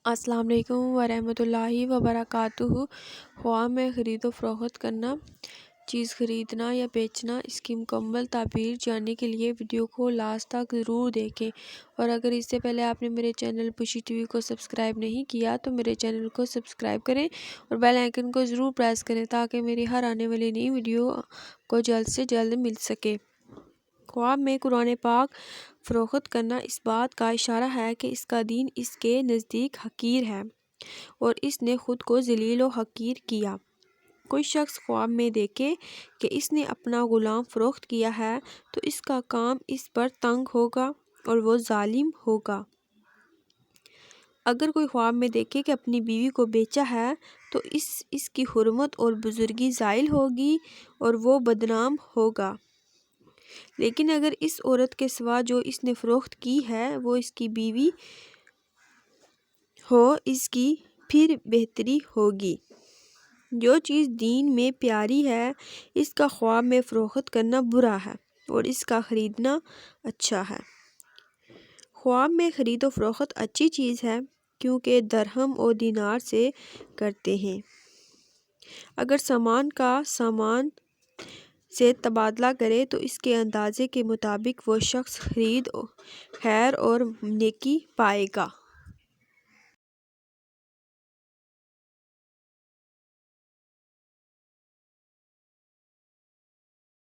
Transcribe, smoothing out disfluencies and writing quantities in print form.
السلام علیکم ورحمۃ اللہ وبرکاتہ۔ خواہ میں خرید و فروخت کرنا، چیز خریدنا یا بیچنا، اس کی مکمل تعبیر جاننے کے لیے ویڈیو کو لاسٹ تک ضرور دیکھیں، اور اگر اس سے پہلے آپ نے میرے چینل پوشی ٹی وی کو سبسکرائب نہیں کیا تو میرے چینل کو سبسکرائب کریں اور بیل آئیکن کو ضرور پریس کریں تاکہ میری ہر آنے والی نئی ویڈیو کو جلد سے جلد مل سکے۔ خواب میں قرآن پاک فروخت کرنا اس بات کا اشارہ ہے کہ اس کا دین اس کے نزدیک حقیر ہے اور اس نے خود کو ذلیل و حقیر کیا۔ کوئی شخص خواب میں دیکھے کہ اس نے اپنا غلام فروخت کیا ہے تو اس کا کام اس پر تنگ ہوگا اور وہ ظالم ہوگا۔ اگر کوئی خواب میں دیکھے کہ اپنی بیوی کو بیچا ہے تو اس کی حرمت اور بزرگی زائل ہوگی اور وہ بدنام ہوگا۔ لیکن اگر اس عورت کے سوا جو اس نے فروخت کی ہے وہ اس کی بیوی ہو، اس کی پھر بہتری ہوگی۔ جو چیز دین میں پیاری ہے اس کا خواب میں فروخت کرنا برا ہے اور اس کا خریدنا اچھا ہے۔ خواب میں خرید و فروخت اچھی چیز ہے کیونکہ درہم اور دینار سے کرتے ہیں۔ اگر سامان کا سامان سے تبادلہ کرے تو اس کے اندازے کے مطابق وہ شخص خیر اور نیکی پائے گا۔